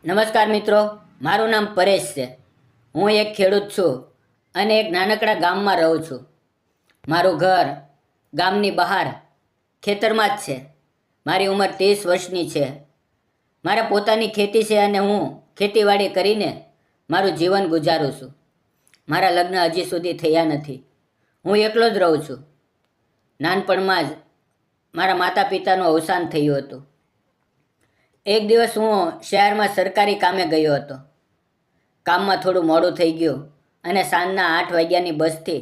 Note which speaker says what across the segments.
Speaker 1: નમસ્કાર મિત્રો, મારું નામ પરેશ છે. હું એક ખેડૂત છું અને એક નાનકડા ગામમાં રહું છું. મારું ઘર ગામની બહાર ખેતરમાં જ છે. મારી ઉંમર 30 વર્ષની છે. મારે પોતાની ખેતી છે અને હું ખેતીવાડી કરીને મારું જીવન ગુજારું છું. મારા લગ્ન હજી સુધી થયા નથી. હું એકલો જ રહું છું. નાનપણમાં જ મારા માતા પિતાનું અવસાન થયું હતું. એક દિવસ હું શહેરમાં સરકારી કામે ગયો હતો. કામમાં થોડું મોડું થઈ ગયું અને સાંજના 8 વાગ્યાની બસથી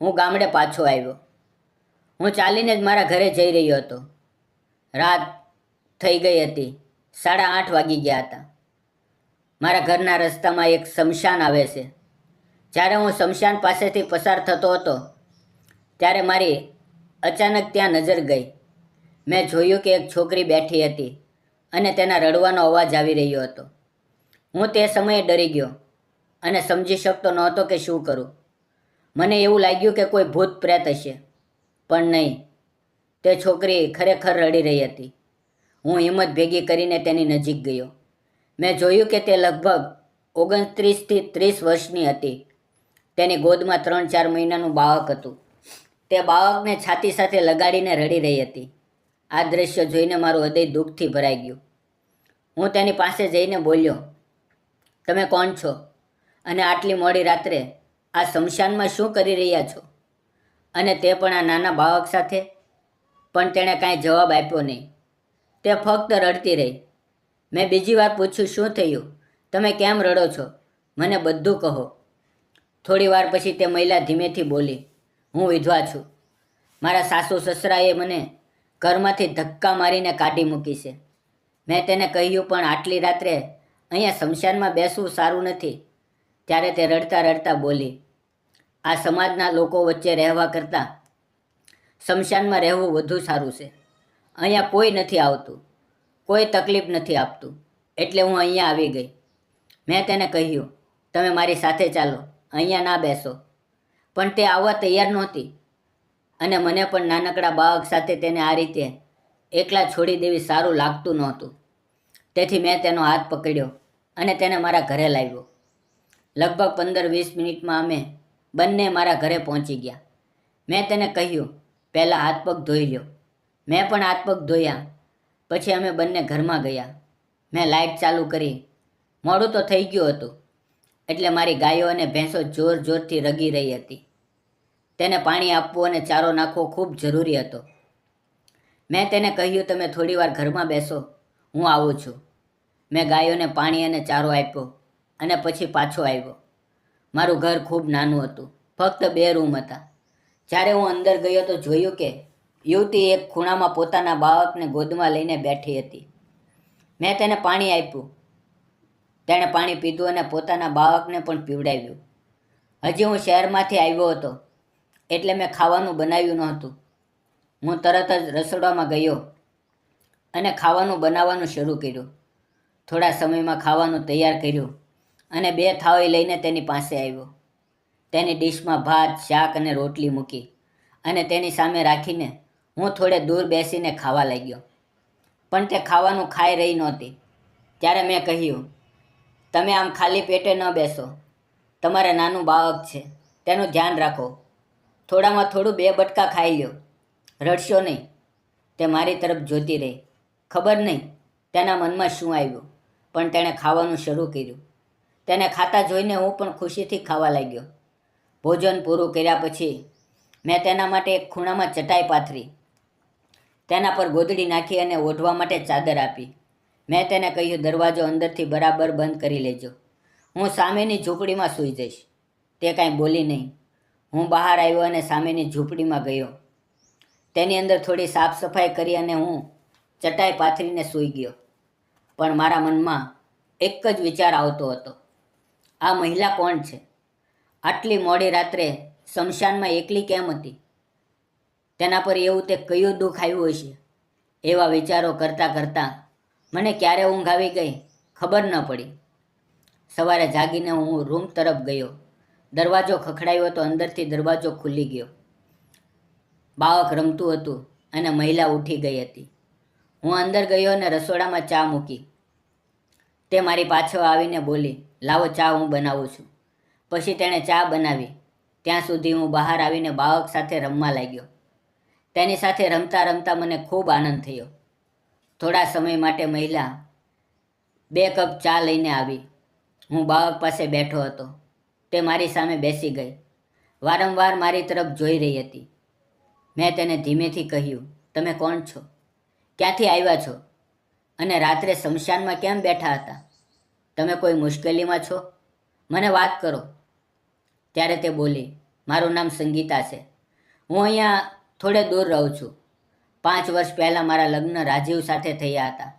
Speaker 1: હું ગામડે પાછો આવ્યો. હું ચાલીને જ મારા ઘરે જઈ રહ્યો હતો. રાત થઈ ગઈ હતી. 8:30 વાગી ગયા હતા. મારા ઘરના રસ્તામાં એક સ્મશાન આવે છે. જ્યારે હું સ્મશાન પાસેથી પસાર થતો હતો ત્યારે મારી અચાનક ત્યાં નજર ગઈ. મેં જોયું કે એક છોકરી બેઠી હતી અને તેના રડવાનો અવાજ આવી રહ્યો હતો. હું તે સમયે ડરી ગયો અને સમજી શકતો નહોતો કે શું કરું. મને એવું લાગ્યું કે કોઈ ભૂત પ્રેત હશે, પણ નહીં, તે છોકરી ખરેખર રડી રહી હતી. હું હિંમત ભેગી કરીને તેની નજીક ગયો. મેં જોયું કે તે લગભગ 29 થી 30 વર્ષની હતી. તેની ગોદમાં 3-4 મહિનાનું બાળક હતું. તે બાળકને છાતી સાથે લગાડીને રડી રહી હતી. આ દ્રશ્ય જોઈને મારું હૃદય દુઃખથી ભરાઈ ગયું. હું તેની પાસે જઈને બોલ્યો, "તમે કોણ છો? અને આટલી મોડી રાત્રે આ સ્મશાનમાં શું કરી રહ્યા છો?" અને તે પણ આ નાના બાળક સાથે. પણ તેણે કાંઈ જવાબ આપ્યો નહીં. તે ફક્ત રડતી રહી. મેં બીજી વાર પૂછ્યું, "શું થયું? તમે કેમ રડો છો? મને બધું કહો." થોડી વાર પછી તે મહિલા ધીમેથી બોલી, "હું વિધવા છું. મારા સાસુ સસરાએ મને ઘરમાંથી ધક્કા મારીને કાઢી મૂકી છે." મેં તેને કહ્યું, "પણ આટલી રાત્રે અહીંયા સ્મશાનમાં બેસવું સારું નથી." ત્યારે તે રડતા રડતા બોલી, "આ સમાજના લોકો વચ્ચે રહેવા કરતાં સ્મશાનમાં રહેવું વધુ સારું છે. અહીંયા કોઈ નથી આવતું, કોઈ તકલીફ નથી આપતું, એટલે હું અહીંયા આવી ગઈ." મેં તેને કહ્યું, "તમે મારી સાથે ચાલો, અહીંયા ના બેસો." પણ તે આવવા તૈયાર નહોતી અને મને પણ નાનકડા બાળક સાથે તેને આ રીતે એકલા છોડી દેવી સારું લાગતું નહોતું. તેથી મેં તેનો હાથ પકડ્યો અને તેને મારા ઘરે લાવ્યો. લગભગ 15-20 મિનિટમાં અમે બંને મારા ઘરે પહોંચી ગયા. મેં તેને કહ્યું, "પહેલાં હાથ પગ ધોઈ લ્યો." મેં પણ હાથ પગ ધોયા. પછી અમે બંને ઘરમાં ગયા. મેં લાઇટ ચાલુ કરી. મોડું તો થઈ ગયું હતું, એટલે મારી ગાયો અને ભેંસો જોર જોરથી રગી રહી હતી. તેને પાણી આપવું અને ચારો નાખવો ખૂબ જરૂરી હતો. મેં તેને કહ્યું, "તમે થોડી વાર ઘરમાં બેસો, હું આવું છું." મેં ગાયોને પાણી અને ચારો આપ્યો અને પછી પાછો આવ્યો. મારું ઘર ખૂબ નાનું હતું. ફક્ત 2 રૂમ હતા. જ્યારે હું અંદર ગયો તો જોયું કે યુવતી એક ખૂણામાં પોતાના બાળકને ગોદમાં લઈને બેઠી હતી. મેં તેને પાણી આપ્યું. તેણે પાણી પીધું અને પોતાના બાળકને પણ પીવડાવ્યું. હજી હું શહેરમાંથી આવ્યો હતો, એટલે મેં ખાવાનું બનાવ્યું નહોતું. હું તરત જ રસોડામાં ગયો અને ખાવાનું બનાવવાનું શરૂ કર્યું. થોડા સમયમાં ખાવાનું તૈયાર કર્યું અને 2 થાળી લઈને તેની પાસે આવ્યો. તેની ડીશમાં ભાત, શાક અને રોટલી મૂકી અને તેની સામે રાખીને હું થોડે દૂર બેસીને ખાવા લાગ્યો. પણ તે ખાવાનું ખાઈ રહી નહોતી. ત્યારે મેં કહ્યું, "તમે આમ ખાલી પેટે ન બેસો. તમારે નાનું બાળક છે, તેનું ધ્યાન રાખો. થોડામાં થોડું 2 બટકા ખાઈ લ્યો. રડશો નહીં." તે મારી તરફ જોતી રહી. ખબર નહીં તેના મનમાં શું આવ્યું, પણ તેણે ખાવાનું શરૂ કર્યું. તેને ખાતા જોઈને હું પણ ખુશીથી ખાવા લાગ્યો. ભોજન પૂરું કર્યા પછી મેં તેના માટે એક ખૂણામાં ચટાઈ પાથરી. તેના પર ગોદડી નાખી અને ઓઢવા માટે ચાદર આપી. મેં તેને કહ્યું, "દરવાજો અંદરથી બરાબર બંધ કરી લેજો. હું સામેની ઝૂંપડીમાં સૂઈ જઈશ." તે કાંઈ બોલી નહીં. હું બહાર આવ્યો અને સામેની ઝૂંપડીમાં ગયો. તેની અંદર થોડી સાફ સફાઈ કરી અને હું ચટાઈ પાથરીને સૂઈ ગયો. પણ મારા મનમાં એક જ વિચાર આવતો હતો, આ મહિલા કોણ છે? આટલી મોડી રાત્રે સ્મશાનમાં એકલી કેમ હતી? તેના પર એવું તે કયું દુઃખ આવ્યું હશે? એવા વિચારો કરતાં કરતાં મને ક્યારે ઊંઘ આવી ગઈ ખબર ન પડી. સવારે જાગીને હું રૂમ તરફ ગયો. દરવાજો ખખડાયો તો અંદરથી દરવાજો ખુલી ગયો. બાળક રમતું હતું અને મહિલા ઉઠી ગઈ હતી. હું અંદર ગયો અને રસોડામાં ચા મૂકી. તે મારી પાછળ આવીને બોલી, લાવો ચા હું બનાવું છું. પછી તેણે ચા બનાવી. ત્યાં સુધી હું બહાર આવીને બાળક સાથે રમવા લાગ્યો. તેની સાથે રમતા રમતા મને ખૂબ આનંદ થયો. થોડા સમય માટે મહિલા 2 કપ ચા લઈને આવી. હું બાળક પાસે બેઠો હતો. તે મારી સામે બેસી ગઈ. વારંવાર મારી તરફ જોઈ રહી હતી. મેં તેને ધીમેથી કહ્યું, તમે કોણ છો? ક્યાંથી આવ્યા છો? અને રાત્રે સ્મશાનમાં કેમ બેઠા હતા? તમે કોઈ મુશ્કેલીમાં છો? મને વાત કરો. ત્યારે તે બોલી, મારું નામ સંગીતા છે. હું અહીંયા થોડે દૂર રહું છું. 5 વર્ષ પહેલાં મારા લગ્ન રાજીવ સાથે થયા હતા.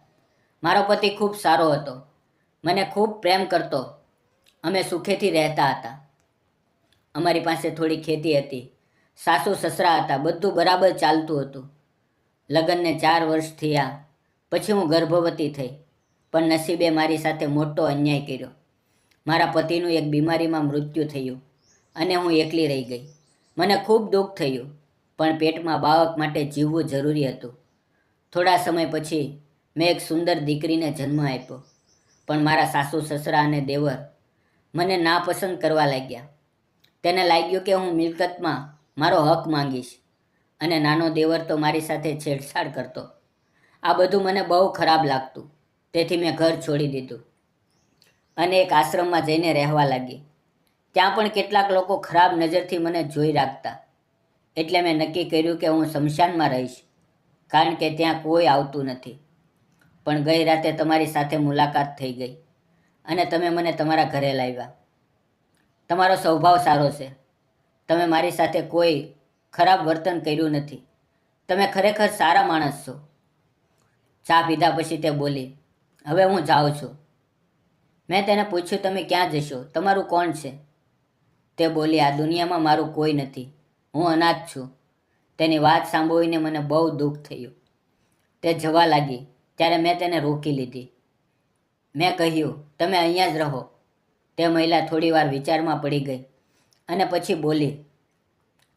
Speaker 1: મારો પતિ ખૂબ સારો હતો. મને ખૂબ પ્રેમ કરતો. અમે સુખેથી રહેતા હતા. અમારી પાસે થોડી ખેતી હતી. સાસુ સસરા હતા. બધું બરાબર ચાલતું હતું. લગ્નને 4 વર્ષ થયા પછી હું ગર્ભવતી થઈ. પણ નસીબે મારી સાથે મોટો અન્યાય કર્યો. મારા પતિનું એક બીમારીમાં મૃત્યુ થયું અને હું એકલી રહી ગઈ. મને ખૂબ દુઃખ થયું, પણ પેટમાં બાળક માટે જીવવું જરૂરી હતું. થોડા સમય પછી મેં એક સુંદર દીકરીને જન્મ આપ્યો. પણ મારા સાસુ સસરા અને દેવર મને નાપસંદ કરવા લાગ્યા. તેને લાગ્યું કે હું મિલકતમાં મારો હક માંગીશ અને નાનો દેવર તો મારી સાથે છેડછાડ કરતો. આ બધું મને બહુ ખરાબ લાગતું. તેથી મેં ઘર છોડી દીધું અને એક આશ્રમમાં જઈને રહેવા લાગી. ત્યાં પણ કેટલાક લોકો ખરાબ નજરથી મને જોઈ રાખતા. એટલે મેં નક્કી કર્યું કે હું સ્મશાનમાં રહીશ, કારણ કે ત્યાં કોઈ આવતું નથી. પણ ગઈ રાતે તમારી સાથે મુલાકાત થઈ ગઈ અને તમે મને તમારા ઘરે લાવ્યા. તમારો સ્વભાવ સારો છે. તમે મારી સાથે કોઈ ખરાબ વર્તન કર્યું નથી. તમે ખરેખર સારા માણસ છો. ચા પીધા પછી તે બોલી, હવે હું જાઉં છું. મેં તેને પૂછ્યું, તમે ક્યાં જશો? તમારું કોણ છે? તે બોલી, આ દુનિયામાં મારું કોઈ નથી. હું અનાથ છું. તેની વાત સાંભળીને મને બહુ દુઃખ થયું. તે જવા લાગી ત્યારે મેં તેને રોકી લીધી. મેં કહ્યું, તમે અહીંયા જ રહો. તે મહિલા થોડી વાર વિચારમાં પડી ગઈ અને પછી બોલી,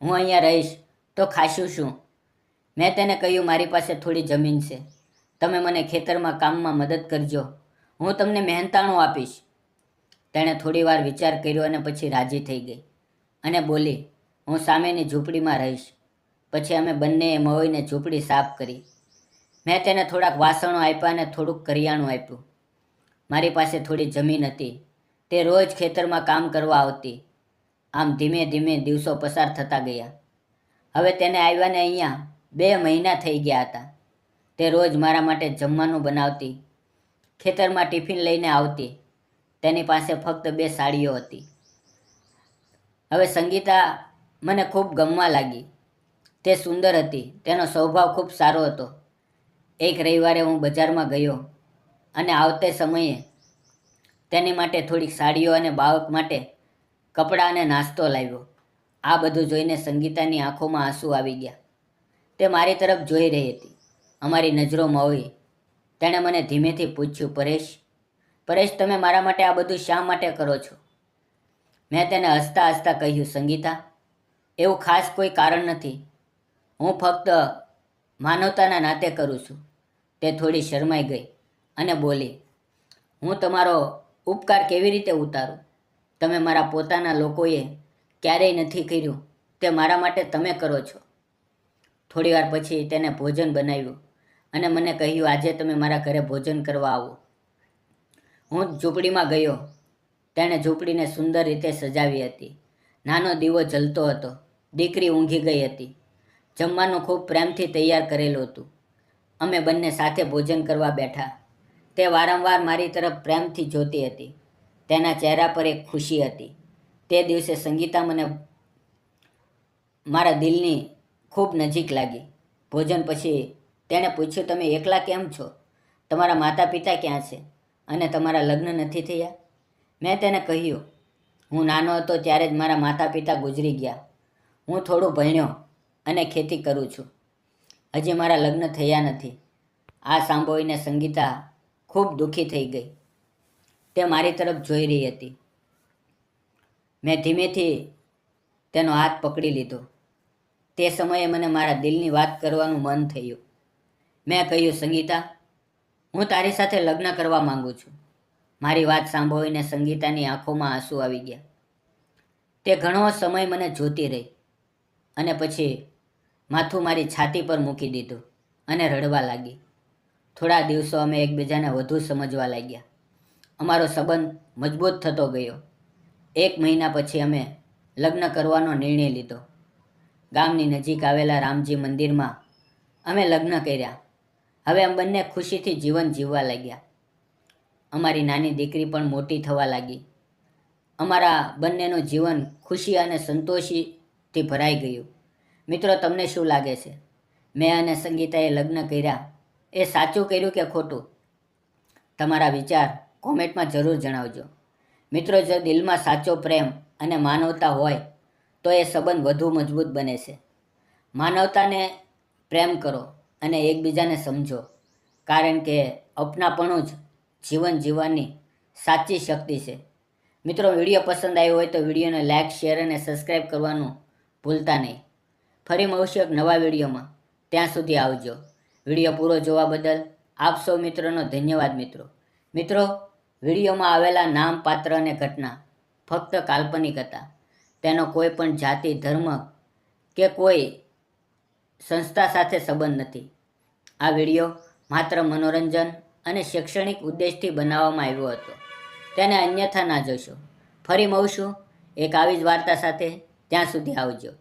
Speaker 1: હું અહીંયા રહીશ તો ખાશું શું? મેં તેને કહ્યું, મારી પાસે થોડી જમીન છે. તમે મને ખેતરમાં કામમાં મદદ કરજો. હું તમને મહેનતાણું આપીશ. તેણે થોડી વાર વિચાર કર્યો અને પછી રાજી થઈ ગઈ અને બોલી, હું સામેની ઝૂંપડીમાં રહીશ. પછી અમે બંનેએ મળીને ઝૂંપડી સાફ કરી. મેં તેને થોડાક વાસણો આપ્યા અને થોડુંક કરિયાણું આપ્યું. મારી પાસે થોડી જમીન હતી. તે રોજ ખેતરમાં કામ કરવા આવતી. આમ ધીમે ધીમે દિવસો પસાર થતા ગયા. હવે તેને આવ્યાને અહીંયા 2 મહિના થઈ ગયા હતા. તે રોજ મારા માટે જમવાનું બનાવતી. ખેતરમાં ટિફિન લઈને આવતી. તેની પાસે ફક્ત 2 સાડીઓ હતી. હવે સંગીતા મને ખૂબ ગમવા લાગી. તે સુંદર હતી. તેનો સ્વભાવ ખૂબ સારો હતો. એક રવિવારે હું બજારમાં ગયો અને આવતે સમયે તેની માટે થોડીક સાડીઓ અને બાળક માટે કપડાં અને નાસ્તો લાવ્યો. આ બધું જોઈને સંગીતાની આંખોમાં આંસુ આવી ગયા. તે મારી તરફ જોઈ રહી હતી. અમારી નજરો મળી. તેણે મને ધીમેથી પૂછ્યું, પરેશ, તમે મારા માટે આ બધું શા માટે કરો છો? મેં તેને હસતા હસતા કહ્યું, સંગીતા, એવું ખાસ કોઈ કારણ નથી. હું ફક્ત માનવતાના નાતે કરું છું. તે થોડી શરમાઈ ગઈ અને બોલી, હું તમારો ઉપકાર કેવી રીતે ઉતારું? તમે મારા પોતાના લોકોએ ક્યારેય નથી કર્યું તે મારા માટે તમે કરો છો. થોડીવાર પછી તેને ભોજન બનાવ્યું અને મને કહ્યું, આજે તમે મારા ઘરે ભોજન કરવા આવો. હું ઝૂંપડીમાં ગયો. તેણે ઝૂંપડીને સુંદર રીતે સજાવી હતી. નાનો દીવો જલતો હતો. દીકરી ઊંઘી ગઈ હતી. જમવાનું ખૂબ પ્રેમથી તૈયાર કરેલું હતું. અમે બંને સાથે ભોજન કરવા બેઠા. તે વારંવાર મારી તરફ પ્રેમથી જોતી હતી. તેના ચહેરા પર એક ખુશી હતી. તે દિવસે સંગીતા મને મારા દિલની ખૂબ નજીક લાગી. ભોજન પછી તેણે પૂછ્યું, તમે એકલા કેમ છો? તમારા માતા પિતા ક્યાં છે અને તમારા લગ્ન નથી થયા? મેં તેને કહ્યું, હું નાનો હતો ત્યારે જ મારા માતા પિતા ગુજરી ગયા. હું થોડું ભણ્યો અને ખેતી કરું છું. હજી મારા લગ્ન થયા નથી. આ સાંભળીને સંગીતા ખૂબ દુઃખી થઈ ગઈ. તે મારી તરફ જોઈ રહી હતી. મેં ધીમેથી તેનો હાથ પકડી લીધો. તે સમયે મને મારા દિલની વાત કરવાનું મન થયું. મેં કહ્યું, સંગીતા, હું તારી સાથે લગ્ન કરવા માંગુ છું. મારી વાત સાંભળીને સંગીતાની આંખોમાં આંસુ આવી ગયા. તે ઘણો સમય મને જોતી રહી અને પછી માથું મારી છાતી પર મૂકી દીધું અને રડવા લાગી. થોડા દિવસો અમે એકબીજાને વધુ સમજવા લાગ્યા. અમારો સંબંધ મજબૂત થતો ગયો. 1 મહિના પછી અમે લગ્ન કરવાનો નિર્ણય લીધો. ગામની નજીક આવેલા રામજી મંદિરમાં અમે લગ્ન કર્યા. હવે અમે બંને ખુશીથી જીવન જીવવા લાગ્યા. અમારી નાની દીકરી પણ મોટી થવા લાગી. અમારા બંનેનું જીવન ખુશી અને સંતોષથી ભરાઈ ગયું. મિત્રો, તમને શું લાગે છે? મેં અને સંગીતાએ લગ્ન કર્યા એ સાચું કર્યું કે ખોટું? તમારા વિચાર કોમેન્ટમાં જરૂર જણાવજો. મિત્રો, જો દિલમાં સાચો પ્રેમ અને માનવતા હોય તો એ સંબંધ વધુ મજબૂત બને છે. માનવતાને પ્રેમ કરો અને એકબીજાને સમજો, કારણ કે અપનાપણું જ જીવન જીવવાની સાચી શક્તિ છે. મિત્રો, વિડીયો પસંદ આવ્યો હોય તો વિડીયોને લાઇક, શેર અને સબસ્ક્રાઈબ કરવાનું ભૂલતા નહીં. ફરી મળશું એક નવા વિડીયોમાં. ત્યાં સુધી આવજો. વિડીયો પૂરો જોવા બદલ આપ સૌ મિત્રોનો ધન્યવાદ. મિત્રો, વિડીયોમાં આવેલા નામ, પાત્ર અને ઘટના ફક્ત કાલ્પનિક હતા. તેનો કોઈ પણ જાતિ, ધર્મ કે કોઈ સંસ્થા સાથે સંબંધ નથી. આ વિડીયો માત્ર મનોરંજન અને શૈક્ષણિક ઉદ્દેશથી બનાવવામાં આવ્યો હતો. તેને અન્યથા ના જોશો. ફરી મળશું એક આવી જ વાર્તા સાથે. ત્યાં સુધી આવજો.